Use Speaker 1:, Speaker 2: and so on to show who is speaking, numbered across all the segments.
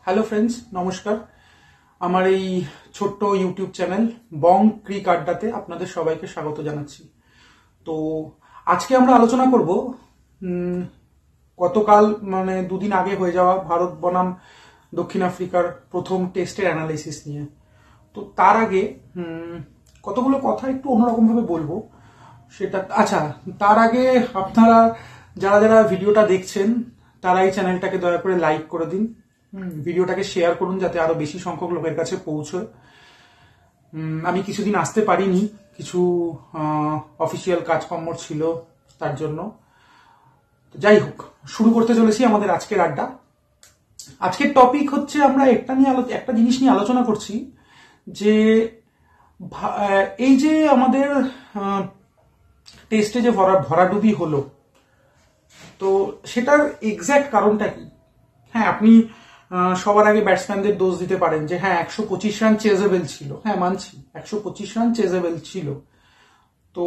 Speaker 1: Hello friends, নমস্কার। আমার এই ছোট্ট ইউটিউব চ্যানেল বং ক্রিক আড্ডাতে আপনাদের সবাইকে স্বাগত জানাচ্ছি। তো আজকে আমরা আলোচনা করব গতকাল মানে দুদিন আগে হয়ে যাওয়া ভারত বনাম দক্ষিণ আফ্রিকার প্রথম টেস্টের অ্যানালাইসিস নিয়ে। তো তার আগে কতগুলো কথা একটু অন্যরকম ভাবে বলবো। সেটা তার আগে আপনারা যারা যারা ভিডিওটা দেখছেন তারা এই চ্যানেলটাকে দয়া করে লাইক করে দিন, ভিডিওটাকে শেয়ার করুন যাতে আরো বেশি সংখ্যক লোকের কাছে পৌঁছয়। আমি কিছুদিন আসতে পারিনি, কিছু অফিসিয়াল কাজকর্ম ছিল তার জন্য। যাই হোক, শুরু করতে চলেছি আমাদের আজকের আড্ডা। আজকের টপিক হচ্ছে আমরা একটা জিনিস নিয়ে আলোচনা করছি যে এই যে আমাদের টেস্টে যে ভরাডুবি হলো, তো সেটার এক্স্যাক্ট কারণটা কি? হ্যাঁ, আপনি সবার আগে ব্যাটসম্যানদের দোষ দিতে পারেন যে হ্যাঁ 125 রান চেজেবল ছিল। হ্যাঁ, মানছি 125 রান চেজেবল ছিল। তো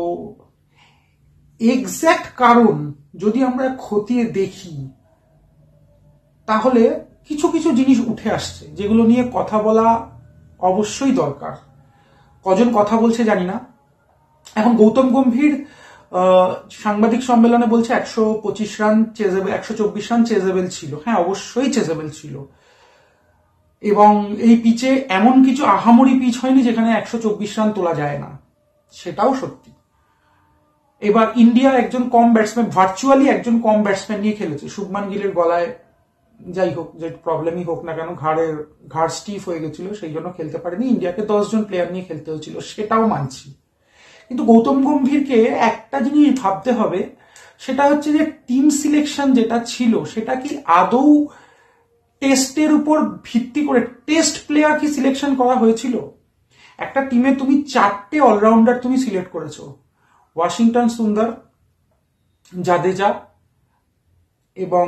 Speaker 1: এক্স্যাক্ট কারণ যদি আমরা খতিয়ে দেখি তাহলে কিছু কিছু জিনিস উঠে আসছে যেগুলো নিয়ে কথা বলা অবশ্যই দরকার। কজন কথা বলছে জানি না। এখন গৌতম গম্ভীর সাংবাদিক সম্মেলনে বলছে 125 রান চেজেবল, 124 রান চেজেবল ছিল। হ্যাঁ, অবশ্যই চেজেবল ছিল। এবং এই পিচে এমন কিছু আহামরি পিচ হয়নি যেখানে 124 রান তোলা যায় না, সেটাও সত্যি। এবার ইন্ডিয়া ভার্চুয়ালি একজন কম ব্যাটসম্যান নিয়ে খেলেছে। শুভমান গিলের গলায় যাই হোক, যে প্রবলেমই হোক না কেন, ঘাড় স্টিফ হয়ে গেছিল, সেই জন্য খেলতে পারেনি। ইন্ডিয়াকে 10 জন প্লেয়ার নিয়ে খেলতে হয়েছিল, সেটাও মানছি। কিন্তু গৌতম গম্ভীরকে একটা জিনিস ভাবতে হবে, সেটা হচ্ছে যে টিম সিলেকশন যেটা ছিল সেটা কি আদৌ টেস্টের উপর ভিত্তি করে টেস্ট প্লেয়ার কি সিলেকশন করা হয়েছিল? একটা টিমে তুমি 4টে অলরাউন্ডার তুমি সিলেক্ট করেছো, ওয়াশিংটন সুন্দর, জাদেজা এবং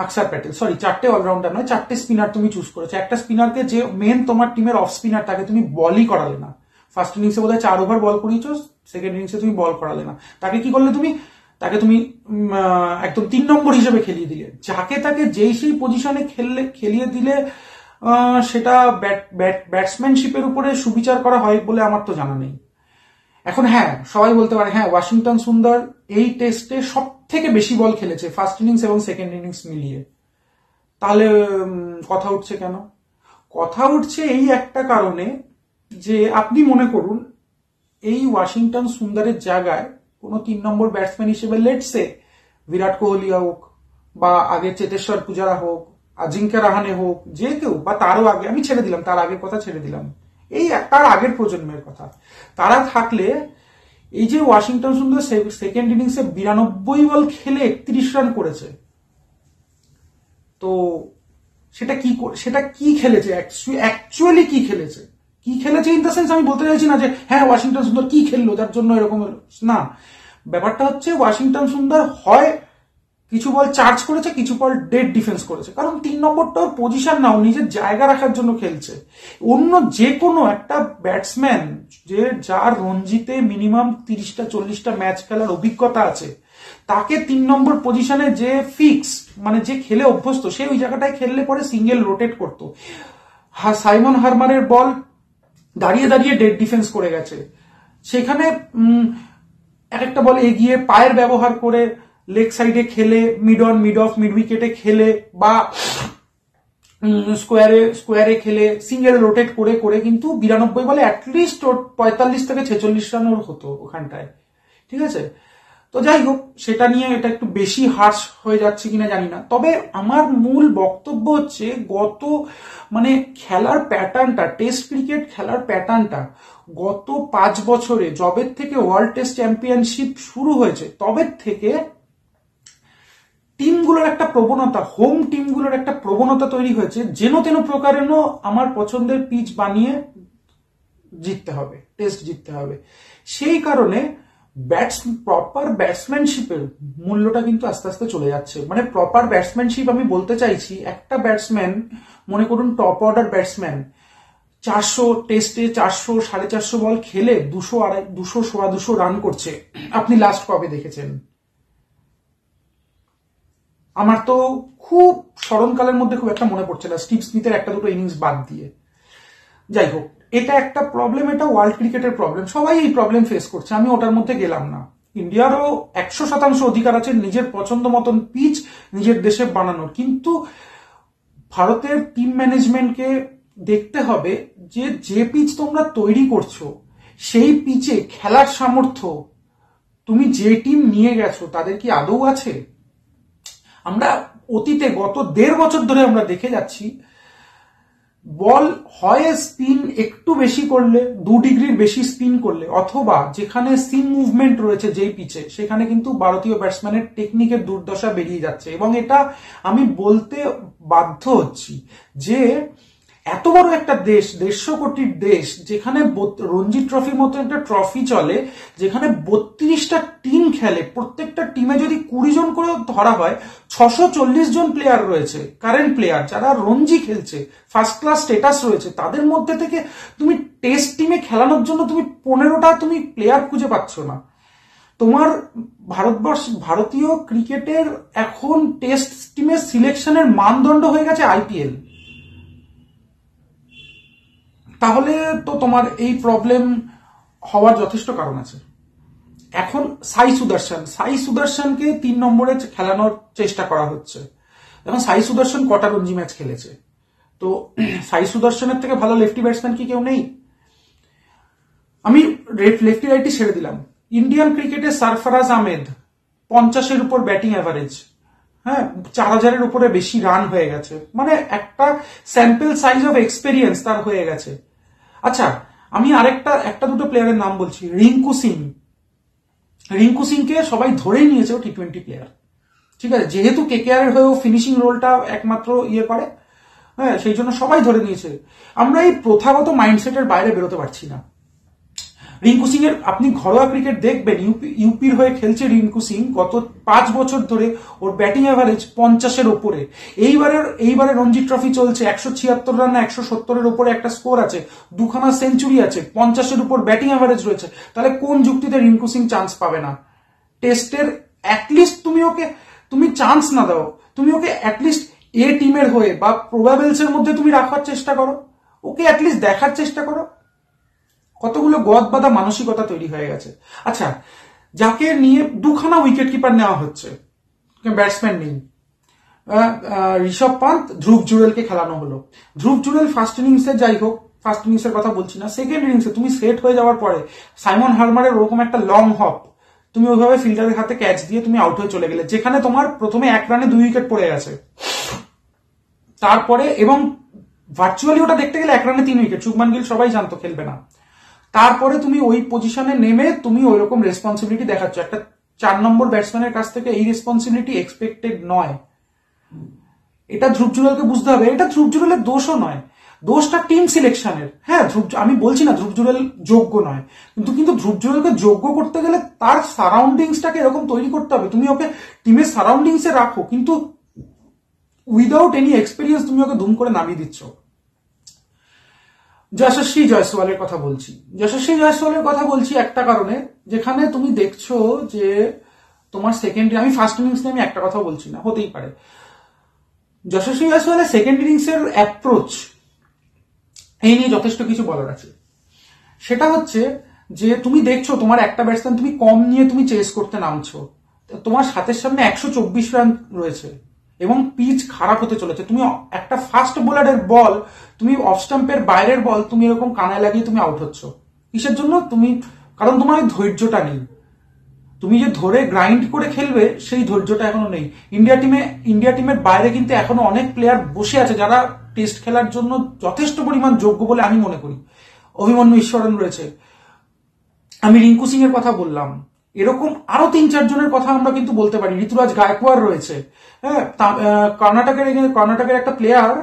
Speaker 1: অক্ষর প্যাটেল। 4টে অলরাউন্ডার নয়, 4টে স্পিনার তুমি চুজ করেছো। একটা স্পিনারকে, যে মেন তোমার টিমের অফ স্পিনার, তাকে তুমি বলই করালে না। ফার্স্ট ইনিংসে বোধহয় 4 ওভার বল করিয়েছো, সেকেন্ড ইনিংসে তুমি বল করালে না। তাকে কি করলে তুমি? তাকে তুমি একদম 3 নম্বর হিসেবে খেলিয়ে দিলে। যাকে তাকে যেই সেই পজিশনে খেলিয়ে দিলে সেটা ব্যাটসম্যানশিপের উপরে সুবিচার করা হয় বলে আমার তো জানা নেই। এখন হ্যাঁ, সবাই বলতে পারে হ্যাঁ ওয়াশিংটন সুন্দর এই টেস্টে সব থেকে বেশি বল খেলেছে ফার্স্ট ইনিংস এবং সেকেন্ড ইনিংস মিলিয়ে। তাহলে কথা উঠছে কেন? কথা উঠছে এই একটা কারণে যে আপনি মনে করুন এই ওয়াশিংটন সুন্দরের জায়গায় কোনো 3 নম্বর ব্যাটসম্যান হিসেবে লেটসে বিরাট কোহলি হোক, বা আগে চেতেশ্বর পূজারা হোক, আজিঙ্ক্য রাহানে হোক, যে কেউ, বা তারও আগে, আমি ছেড়ে দিলাম, তার আগের কথা ছেড়ে দিলাম, এই তার আগের প্রজন্মের কথা, তারা থাকলে এই যে ওয়াশিংটন সুন্দর সেকেন্ড ইনিংসে 92 বল খেলে 31 রান করেছে, তো সেটা কি খেলেছে অ্যাকচুয়ালি কি খেলেছে ইন দ্য সেন্স, আমি বলতে চাইছি না যে হ্যাঁ ওয়াশিংটন সুন্দর কি খেললো যার জন্য এরকম না। ব্যাপারটা হচ্ছে ওয়াশিংটন সুন্দর হয় কিছু বল চার্জ করেছে, কিছু বল ডেড ডিফেন্স করেছে। কারণ 3 নম্বরটাও পজিশন নাও, নিজের জায়গা রাখার জন্য খেলছে। অন্য যে কোনো একটা ব্যাটসম্যান যার রঞ্জিতে মিনিমাম 30টা 40টা ম্যাচ খেলার অভিজ্ঞতা আছে, তাকে 3 নম্বর পজিশনে যে ফিক্স, মানে যে খেলে অভ্যস্ত, সে ওই জায়গাটায় খেললে পরে সিঙ্গেল রোটেট করতো। সাইমন হারমারের বল দাঁড়িয়ে দাঁড়িয়ে ডেড ডিফেন্স করে গেছে, সেখানে এক একটা বলে এগিয়ে পায়ের ব্যবহার করে লেগ সাইডে খেলে, মিড উইকেটে খেলে, বা স্কোয়ারে খেলে সিঙ্গেল রোটেট করে করে কিন্তু 92 বলে অ্যাটলিস্ট 45 থেকে 46 রান ওর হতো ওখানটায়। ঠিক আছে, তো যাই হোক, সেটা নিয়ে এটা একটু বেশি হার্শ হয়ে যাচ্ছে কিনা জানি না। তবে আমার মূল বক্তব্য হচ্ছে খেলার প্যাটার্নটা, টেস্ট ক্রিকেট খেলার প্যাটার্নটা গত 5 বছরে, যবের থেকে ওয়ার্ল্ড টেস্ট চ্যাম্পিয়নশিপ শুরু হয়েছে তবে থেকে টিমগুলোর একটা প্রবণতা, হোম টিমগুলোর একটা প্রবণতা তৈরি হয়েছে, যেন তেন প্রকারেণ আমার পছন্দের পিচ বানিয়ে জিততে হবে, টেস্ট জিততে হবে। সেই কারণে প্রপার ব্যাটসম্যানশিপের মূল্যটা কিন্তু আস্তে আস্তে চলে যাচ্ছে। মানে প্রপার ব্যাটসম্যানশিপ আমি বলতে চাইছি, একটা ব্যাটসম্যান, মনে করুন টপ অর্ডার ব্যাটসম্যান, 400 টেস্টে 400 450 বল খেলে 200 200 রান করছে। আপনি লাস্ট কবে দেখেছেন? আমার তো খুব স্মরণকালের মধ্যে খুব একটা মনে পড়ছে না, স্টিভ স্মিথের একটা দুটো ইনিংস বাদ দিয়ে। যাই হোক, এটা একটা প্রবলেম, এটা ওয়ার্ল্ড ক্রিকেটের প্রবলেম, সবাই এই প্রবলেম ফেস করছে, আমি ওটার মধ্যে গেলাম না। ইন্ডিয়ারও 100% অধিকার আছে নিজের পছন্দ মতন পিচ নিজের দেশে বানানোর, কিন্তু ভারতের টিম ম্যানেজমেন্টকে দেখতে হবে যে যে পিচ তোমরা তৈরি করছো সেই পিচে খেলার সামর্থ্য তুমি যে টিম নিয়ে গেছো তাদের কি আদৌ আছে? আমরা অতীতে গত 1.5 বছর ধরে আমরা দেখে যাচ্ছি, বল হয় স্পিন একটু বেশি করলে, 2 ডিগ্রির বেশি স্পিন করলে, অথবা যেখানে সিম মুভমেন্ট রয়েছে যেই পিচে সেখানে কিন্তু ভারতীয় ব্যাটসম্যানের টেকনিকের দুর্দশা বেরিয়ে যাচ্ছে। এবং এটা আমি বলতে বাধ্য হচ্ছি যে এত বড় একটা দেশ, 150 কোটির দেশ, যেখানে রঞ্জি ট্রফির মতো একটা ট্রফি চলে, যেখানে 32টা টিম খেলে, প্রত্যেকটা টিমে যদি 20 জন করে ধরা হয়, 640 জন প্লেয়ার রয়েছে, কারেন্ট প্লেয়ার যারা রঞ্জি খেলছে, ফার্স্ট ক্লাস স্ট্যাটাস রয়েছে, তাদের মধ্যে থেকে তুমি টেস্ট টিমে খেলানোর জন্য তুমি 15টা তুমি প্লেয়ার খুঁজে পাচ্ছ না। তোমার ভারতীয় ক্রিকেটের এখন টেস্ট টিমের সিলেকশনের মানদণ্ড হয়ে গেছে আইপিএল। তাহলে তো তোমার এই প্রবলেম হওয়ার যথেষ্ট কারণ আছে। এখন সাই সুদর্শনকে 3 নম্বরে খেলানোর চেষ্টা করা হচ্ছে। এখন সাই সুদর্শন কটা রঞ্জি ম্যাচ খেলেছে? তো সাই সুদর্শনের থেকে ভালো লেফটি ব্যাটসম্যান কি কেউ নেই? আমি লেফটি রাইটই ছেড়ে দিলাম। ইন্ডিয়ান ক্রিকেটে সরফরাজ আহমেদ 50-এর উপর ব্যাটিং অ্যাভারেজ, হ্যাঁ, 4000-এর উপরে বেশি রান হয়ে গেছে, মানে একটা স্যাম্পল সাইজ অফ এক্সপেরিয়েন্স তার হয়ে গেছে। আচ্ছা, আমি একটা দুটো প্লেয়ারের নাম বলছি। রিঙ্কু সিংকে সবাই ধরেই নিয়েছে ও টি20 প্লেয়ার, ঠিক আছে, যেহেতু কেকেআর এর হয়েও ফিনিশিং রোলটা একমাত্র করে, হ্যাঁ, সেই জন্য সবাই ধরে নিয়েছে। আমরা এই প্রথাগত মাইন্ডসেটের বাইরে বেরোতে পারছি না। রিঙ্কু সিং এর আপনি ঘরোয়া ক্রিকেট দেখবেন, ইউপির হয়ে খেলছে রিঙ্কু সিং, গত 5 বছর ধরে ওর ব্যাটিং অ্যাভারেজ 50-এর উপরে। এইবারে রঞ্জি ট্রফি চলছে, 176 রান না 170-এর উপরে একটা স্কোর আছে, 2খানা সেঞ্চুরি আছে, 50-এর উপর ব্যাটিং অ্যাভারেজ রয়েছে। তাহলে কোন যুক্তিতে রিঙ্কু সিং চান্স পাবে না? টেস্টের অ্যাটলিস্ট তুমি চান্স না দাও, তুমি ওকে অ্যাটলিস্ট এ টিমের হয়ে বা প্রবাবেলস এর মধ্যে তুমি রাখার চেষ্টা করো, ওকে অ্যাটলিস্ট দেখার চেষ্টা করো। কতগুলো গদ বাঁধা মানসিকতা তৈরি হয়ে গেছে। আচ্ছা, যাকে নিয়ে 2খানা উইকেট কিপার নেওয়া হচ্ছে, ব্যাটসম্যান নেই, ঋষভ পান্ত, ধ্রুব জুরেলকে খেলানো হলো। ধ্রুব জুরেল ফার্স্ট ইনিংসে, যাই হোক, ফার্স্ট ইনিংসের কথা বলছি না, সেকেন্ড ইনিংসে তুমি সেট হয়ে যাওয়ার পরে সাইমন হারমারের ওরকম একটা লং হপ, তুমি ওইভাবে ফিল্ডারের হাতে ক্যাচ দিয়ে তুমি আউট হয়ে চলে গেলে, যেখানে তোমার প্রথমে 1 রানে 2 উইকেট পড়ে গেছে, তারপরে এবং ভার্চুয়ালি ওটা দেখতে গেলে 1 রানে 3 উইকেট, শুভমান গিল সবাই জানতো খেলবে না, তারপরে তুমি ওই পজিশনে নেমে তুমি ওই রকম রেসপন্সিবিলিটি দেখাচ্ছ। একটা 4 নম্বর ব্যাটসম্যানের কাছ থেকে এই রেসপন্সিবিলিটি এক্সপেক্টেড নয়। এটা ধ্রুব জুরেলকে বুঝতে হবে। এটা ধ্রুব জুরেলের দোষও নয়, দোষটা টিম সিলেকশনের। হ্যাঁ, আমি বলছি না ধ্রুব জুরেল যোগ্য নয়, কিন্তু ধ্রুব জুরেলকে যোগ্য করতে গেলে তার সারাউন্ডিংসটাকে এরকম তৈরি করতে হবে। তুমি ওকে টিমের সারাউন্ডিংসে রাখো, কিন্তু উইদাউট এনি এক্সপিরিয়েন্স তুমি ওকে ধুম করে নামিয়ে দিচ্ছ। যশস্বী জয়সওয়ালের কথা বলছি একটা কারণে, যেখানে তুমি দেখছো যে তোমার সেকেন্ডারি, আমি ফার্স্ট ইনিংস নিয়ে আমি একটা কথা বলছি না, হতেই পারে, যশস্বী জয়সওয়ালের সেকেন্ড ইনিংসের অ্যাপ্রোচ এই নিয়ে যথেষ্ট কিছু বলার আছে। সেটা হচ্ছে যে তুমি দেখছো তোমার একটা ব্যাটসম্যান তুমি কম নিয়ে তুমি চেস করতে নামছো, তোমার হাতের সামনে 124 রান রয়েছে এবং পিচ খারাপ হতে চলেছে, তুমি একটা ফাস্ট বোলারের বল, তুমি অফ স্টাম্পের বাইরের বল তুমি এরকম কানায় লাগিয়ে তুমি আউট হচ্ছ। কিসের জন্য? কারণ তোমার ওই ধৈর্যটা নেই, তুমি যে ধরে গ্রাইন্ড করে খেলবে সেই ধৈর্যটা এখনো নেই। ইন্ডিয়া টিমের বাইরে কিন্তু এখনো অনেক প্লেয়ার বসে আছে যারা টেস্ট খেলার জন্য যথেষ্ট পরিমাণ যোগ্য বলে আমি মনে করি। অভিমন্যু ঈশ্বরন রয়েছে, আমি রিঙ্কু সিং এর কথা বললাম, এরকম আরো 3-4 জনের কথা আমরা কিন্তু বলতে পারি। ঋতুরাজ গায়কোয়াড় রয়েছে, হ্যাঁ, কর্ণাটকের একটা প্লেয়ার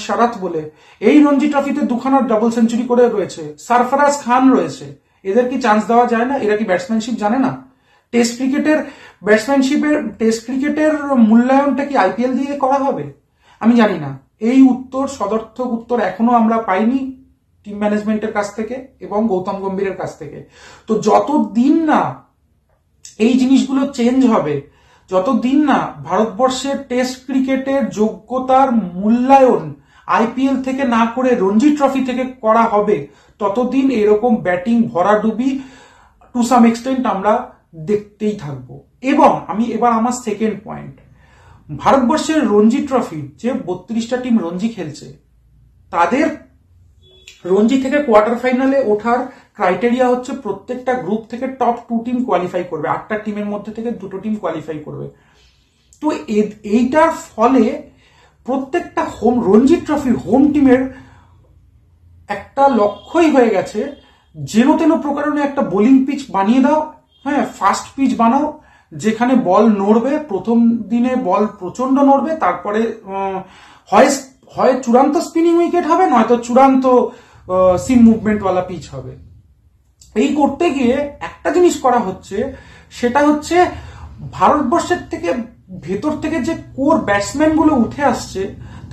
Speaker 1: শরৎ বলে, এই রঞ্জি ট্রফিতে 2খানা ডাবল সেঞ্চুরি করে রয়েছে। সরফরাজ খান রয়েছে, এদের কি চান্স দেওয়া যায় না? এরা কি ব্যাটসম্যানশিপ জানে না? টেস্ট ক্রিকেটের মূল্যায়নটা কি আইপিএল দিয়ে করা হবে? আমি জানি না। এই সদর্থক উত্তর এখনো আমরা পাইনি টিম ম্যানেজমেন্টের কাছ থেকে এবং গৌতম গম্ভীরের কাছ থেকে। তো যতদিন না এই জিনিসগুলো চেঞ্জ হবে, যতদিন না ভারতবর্ষের টেস্ট ক্রিকেটের যোগ্যতার মূল্যায়ন আইপিএল থেকে না করে রঞ্জি ট্রফি থেকে করা হবে, ততদিন এরকম ব্যাটিং ভরাডুবি টু সাম এক্সটেন্ট আমরা দেখতেই থাকবো। এবং আমি এবার আমার সেকেন্ড পয়েন্ট, ভারতবর্ষের রঞ্জি ট্রফি যে 32টা টিম রঞ্জি খেলছে, তাদের রঞ্জি থেকে কোয়ার্টার ফাইনালে ওঠার ক্রাইটেরিয়া হচ্ছে প্রত্যেকটা গ্রুপ থেকে টপ 2 টিম কোয়ালিফাই করবে, 8টা টিমের মধ্যে থেকে 2টো টিম কোয়ালিফাই করবে। তো এইটার ফলে প্রত্যেকটা রঞ্জি ট্রফি হোম টিমের একটা লক্ষ্যই হয়ে গেছে, যেন তেন প্রকারণে একটা বোলিং পিচ বানিয়ে দাও, হ্যাঁ, ফাস্ট পিচ বানাও, যেখানে বল নড়বে, প্রথম দিনে বল প্রচন্ড নড়বে, তারপরে হয় চূড়ান্ত স্পিনিং উইকেট হবে, নয়তো চূড়ান্ত সিম মুভমেন্টওয়ালা পিচ হবে। এই করতে গিয়ে একটা জিনিস করা হচ্ছে, সেটা হচ্ছে ভারতবর্ষের থেকে ভেতর থেকে যে কোর ব্যাটসম্যান গুলো উঠে আসছে,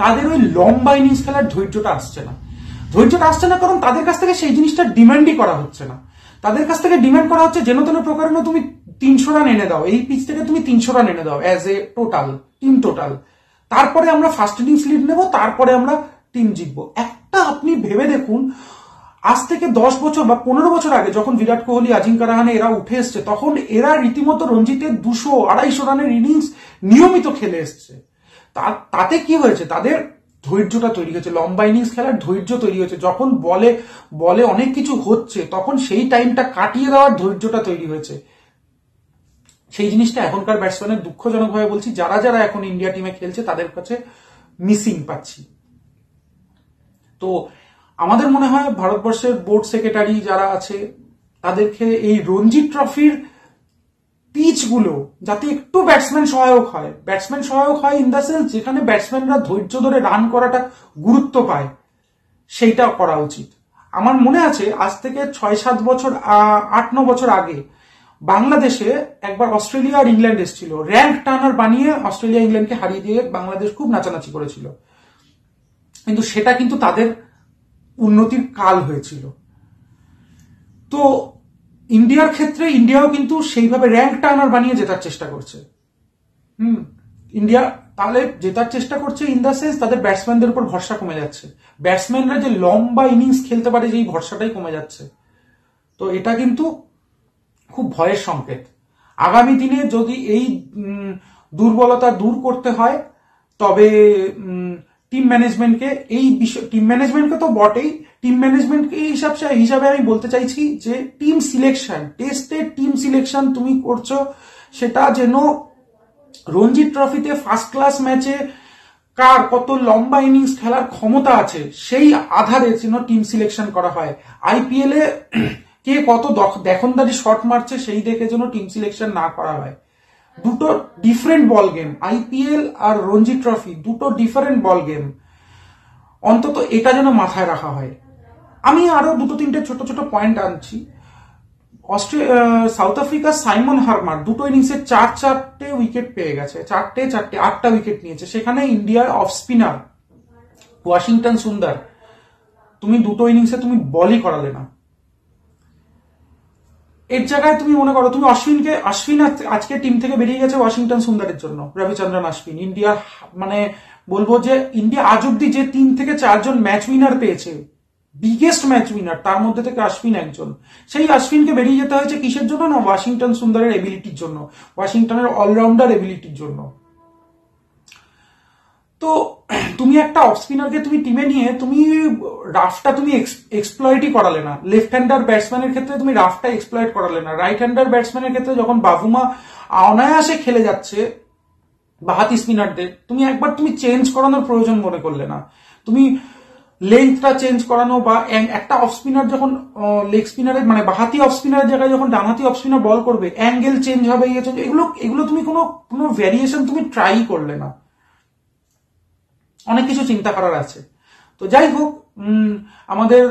Speaker 1: তাদের ওই লম্বা ইনিংস খেলার ধৈর্যটা আসছে না। কারণ তাদের কাছ থেকে সেই জিনিসটা ডিমান্ডই করা হচ্ছে না। তাদের কাছ থেকে ডিমান্ড করা হচ্ছে যেন তেন প্রকারে তুমি 300 রান এনে দাও, এই পিচ থেকে তুমি 300 রান এনে দাও অ্যাজ এ টিম টোটাল, তারপরে আমরা ফার্স্ট ইনিংস লিড নেবো, তারপরে আমরা টিম জিতবো। একটা আপনি ভেবে দেখুন, আজ থেকে 10 বছর বা 15 বছর আগে যখন বিরাট কোহলি, আজিঙ্কা রাহানে এরা উঠে এসছে, তখন এরা রীতিমতো রঞ্জিতে 200-250 রানের ইনিংস নিয়মিত খেলে এসছে। তাতে কি হয়েছে, তাদের ধৈর্যটা তৈরি হয়েছে, লম্বা ইনিংস খেলার ধৈর্য তৈরি হয়েছে। যখন বলে অনেক কিছু হচ্ছে, তখন সেই টাইমটা কাটিয়ে দেওয়ার ধৈর্যটা তৈরি হয়েছে। সেই জিনিসটা এখনকার ব্যাটসম্যানের, দুঃখজনকভাবে বলছি, যারা যারা এখন ইন্ডিয়া টিমে খেলছে তাদের কাছে মিসিং পাচ্ছি। তো আমাদের মনে হয় ভারতবর্ষের বোর্ড সেক্রেটারি যারা আছে, তাদেরকে এই রঞ্জি ট্রফির পিচগুলো যাতে একটু ব্যাটসম্যান সহায়ক হয় ইন দ্য সেন্স যেখানে ব্যাটসম্যানরা ধৈর্য ধরে রান করাটা গুরুত্ব পায়, সেইটা করা উচিত। আমার মনে আছে আজ থেকে 6-7 বছর, 8-9 বছর আগে বাংলাদেশে একবার অস্ট্রেলিয়া আর ইংল্যান্ড এসেছিল, র্যাঙ্ক টার্নার বানিয়ে অস্ট্রেলিয়া ইংল্যান্ডকে হারিয়ে দিয়ে বাংলাদেশ খুব নাচানাচি করেছিল, কিন্তু সেটা কিন্তু তাদের উন্নতির কাল হয়েছিল। তো ইন্ডিয়ার ক্ষেত্রে ইন্ডিয়াও কিন্তু সেইভাবে র্যাঙ্ক টার্নার বানিয়ে জেতার চেষ্টা করছে। ইন্ডিয়া তাহলে জেতার চেষ্টা করছে ইন দ্য সেন্স তাদের ব্যাটসম্যানদের উপর ভরসা কমে যাচ্ছে, ব্যাটসম্যানরা যে লম্বা ইনিংস খেলতে পারে যেই ভরসাটাই কমে যাচ্ছে। তো এটা কিন্তু খুব ভয়ের সংকেত। আগামী দিনে যদি এই দুর্বলতা দূর করতে হয়, তবে টিম ম্যানেজমেন্টকে টিম ম্যানেজমেন্টকে তো বটেই, টিম ম্যানেজমেন্টকে হিসাবে আমি বলতে চাইছি যে টিম সিলেকশন, টেস্টে টিম সিলেকশন তুমি করছো, সেটা যেন রঞ্জি ট্রফিতে ফার্স্ট ক্লাস ম্যাচে কার কত লম্বা ইনিংস খেলার ক্ষমতা আছে সেই আধারে যেন টিম সিলেকশন করা হয়। আইপিএল এ কে কত দেখনদারি শট মারছে সেই দেখে যেন টিম সিলেকশন না করা হয়। দুটো ডিফারেন্ট বল গেম, আইপিএল আর রঞ্জি ট্রফি দুটো ডিফারেন্ট বল গেম, অন্তত এটা যেন মাথায় রাখা হয়। আমি আরো 2-3টে ছোট ছোট পয়েন্ট আনছি। সাউথ আফ্রিকার সাইমন হারমার দুটো ইনিংসে 4-4টে উইকেট পেয়ে গেছে, 8টা উইকেট নিয়েছে। সেখানে ইন্ডিয়ার অফ স্পিনার ওয়াশিংটন সুন্দর, তুমি দুটো ইনিংসে তুমি বলই করালে না। এর জায়গায় তুমি মনে করো তুমি অশ্বিন আজকে টিম থেকে বেরিয়ে গেছে ওয়াশিংটন সুন্দরের জন্য, রবিচন্দ্রন অশ্বিন। ইন্ডিয়া মানে বলবো যে ইন্ডিয়া আজ অব্দি যে 3 থেকে 4 জন ম্যাচ উইনার পেয়েছে, বিগেস্ট ম্যাচ উইনার, তার মধ্যে থেকে অশ্বিন একজন। সেই অশ্বিনকে বেরিয়ে যেতে হয়েছে কিসের জন্য? না, ওয়াশিংটন সুন্দরের এবিলিটির জন্য, ওয়াশিংটনের অলরাউন্ডার এবিলিটির জন্য। তো তুমি একটা অফ স্পিনারকে তুমি টিমে নিয়ে তুমি রাফটা তুমি এক্সপ্লয়েটই করালে না। লেফট হ্যান্ডার ব্যাটসম্যানের ক্ষেত্রে তুমি রাফটা এক্সপ্লয়েট করালে না। রাইট হ্যান্ডার ব্যাটসম্যানের ক্ষেত্রে যখন বাবুমা অনায়াসে খেলে যাচ্ছে বাহাতি স্পিনারদের, তুমি একবার তুমি চেঞ্জ করানোর প্রয়োজন মনে করলে না। তুমি লেন্থটা চেঞ্জ করানো বা একটা অফ স্পিনার যখন লেগ স্পিনারের মানে বাহাতি অফ স্পিনারের জায়গায় যখন ডানহাতি অফ স্পিনার বল করবে, অ্যাঙ্গেল চেঞ্জ হবে, এগুলো তুমি কোনো ভ্যারিয়েশন তুমি ট্রাই করলে না। অনেক কিছু চিন্তা করার আছে। তো যাই হোক, আমাদের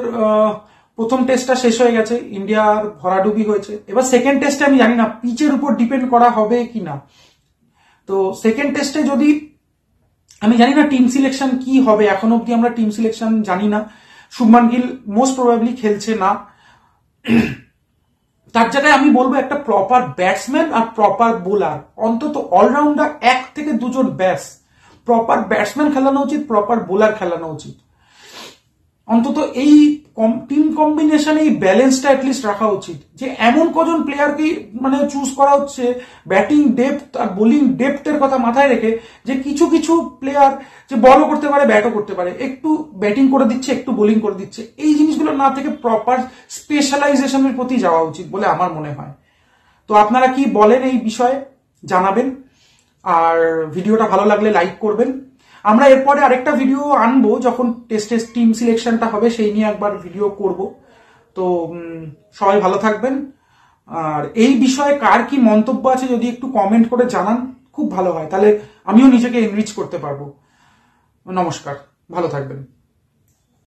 Speaker 1: প্রথম টেস্টটা শেষ হয়ে গেছে, ইন্ডিয়ার ভরাডুবি হয়েছে। এবার সেকেন্ড টেস্টে আমি জানি না পিচের উপর ডিপেন্ড করা হবে কিনা। তো সেকেন্ড টেস্টে যদি আমি জানি না টিম সিলেকশন কি হবে, এখন অব্দি আমরা টিম সিলেকশন জানি না। শুভমান গিল মোস্ট প্রবাবলি খেলছে না, তার জায়গায় আমি বলবো একটা প্রপার ব্যাটসম্যান আর প্রপার বোলার, অন্তত অলরাউন্ডার 1 থেকে 2 জন ব্যাস, প্রপার ব্যাটসম্যান খেলানো উচিত, প্রপার বোলার খেলানো উচিত। অন্তত এই টিম কম্বিনেশনে এই ব্যালেন্সটা অ্যাটলিস্ট রাখা উচিত, যে এমন কজন প্লেয়ারকে মানে চুজ করা হচ্ছে ব্যাটিং ডেপথ আর বোলিং ডেপথের কথা মাথায় রেখে, যে কিছু কিছু প্লেয়ার যে বলও করতে পারে ব্যাটও করতে পারে, একটু ব্যাটিং করে দিচ্ছে একটু বোলিং করে দিচ্ছে, এই জিনিসগুলো না থেকে প্রপার স্পেশালাইজেশনের প্রতি যাওয়া উচিত বলে আমার মনে হয়। তো আপনারা কি বলেন এই বিষয়ে জানাবেন, আর ভিডিওটা ভালো লাগলে লাইক করবেন। আমরা এরপরে আরেকটা ভিডিও আনবো যখন টেস্টের টিম সিলেকশনটা হবে, সেই নিয়ে একবার ভিডিও করব। তো সবাই ভালো থাকবেন, আর এই বিষয়ে কার কি মন্তব্য আছে যদি একটু কমেন্ট করে জানান খুব ভালো হয়, তাহলে আমিও নিজেকে এনরিচ করতে পারবো। নমস্কার, ভালো থাকবেন।